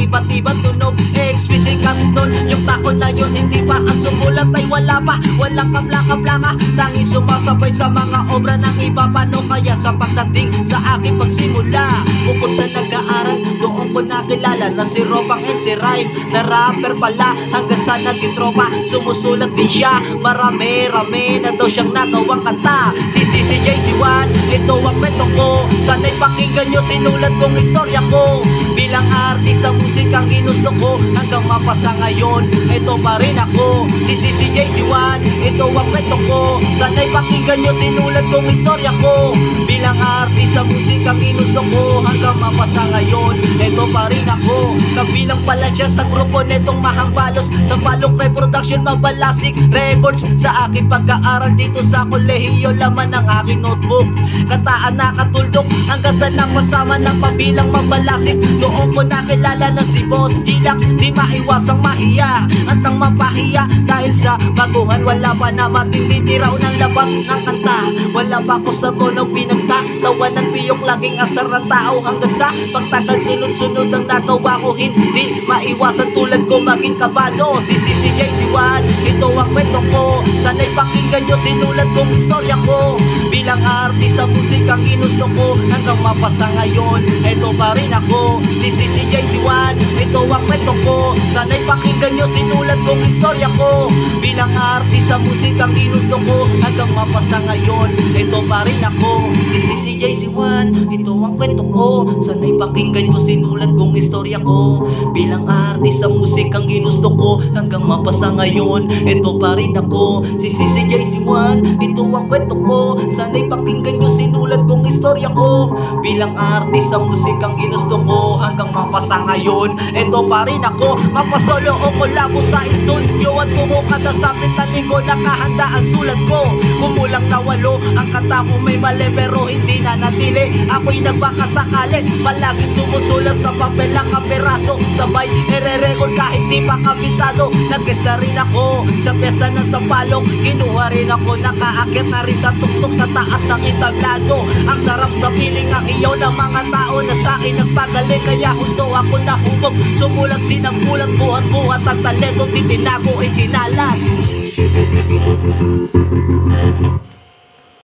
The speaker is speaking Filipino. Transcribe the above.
iba't ibang tunog, eksplisikat nun. Yung taon na yun hindi pa ang sumulat ay wala pa, walang kaplaka-plaka, tangi sumasabay sa mga obra ng iba. Paano kaya sa pagdating sa aking pagsimula? Bukod sa nag-aaral, doon ko nakilala na si Ropang and si Rhyme, na rapper pala hanggang sa naging tropa. Sumusulat din siya, marami-rami na daw siyang nagawang kanta. Si Juan, ito ang kwento ko, sana'y pakinggan nyo, sinulat kong istorya ko. Bilang artist sa musikang ginusto ko, hanggang mapasa ngayon, ito pa rin ako. Si Juan, ito ang kwento ko, sana'y pakinggan nyo, sinulat kong istorya ko. Bilang artist sa musikang ginusto ko, hanggang mapasa ngayon, ito pa rin ako. Kabilang pala siya sa grupo netong Mahang Balos, sa Palok Reproduction, Mabalasik Records. Sa aking pag-aaral dito sa kolehiyo, laman ng aking notebook, kataan nakatuldok hanggang sa nakasama ng pabilang Mabalasik. Doon ko nakilala na si Boss G-Lax, di maiwasang mahiya at ang mapahiya. Dahil sa baguhan wala pa na matindi raw ng labas ng kanta, wala pa ko sa tono pinagtatawanan, piyok laging asar ng tao. Hanggang sa pagtagal sunod-sunod ang nagawa ko, hindi maiwasan tulad ko maging kabado. Si Juan, ito ang kwento ko, sana'y pakinggan nyo, sinulat kong istorya ko. Bilang artist sa musikang ginusto ko, hanggang mapasa ngayon, ito pa rin ako. Si Juan, ito ang kwento ko, sana'y pakinggan nyo, sinulat kong istorya ko. Bilang artist sa musikang ginusto ko, hanggang mapasa ngayon, ito pa rin ako. Si Juan, ito ang kwento ko, sana'y pakinggan nyo, sinulat kong istorya ko. Bilang artist sa musikang ginusto ko, hanggang mapasa ngayon, ito pa rin ako. Si Juan, ito ang kwento ko, sana'y pakinggan nyo, sinulat kong istorya ko. Bilang artist sa musikang ginusto ko, hanggang mapasa ngayon, ito pa rin ako. Mapasolo o kolabo sa studio at tungo kada sa pintanin ko, nakahanda ang sulat ko. Kumulang na 8 ang kanta ko, may mali pero hindi na natili. Ako'y nagbakasakali, palagi sumusulat sa papel ang kaperaso, sabay ere-record kahit di pa kabisado. Nag-guest rin ako sa piyesta ng Sampalok, kinuha rin ako, nakaakit na rin sa tuktok sa taas ng entablado. Ang sarap sa piling ang iyaw ng mga tao na sa akin nagpagaling, kaya gusto ako nahubog. Sumulat sinambulat, buhat-buhat ang talento, di tinago, ikinalat.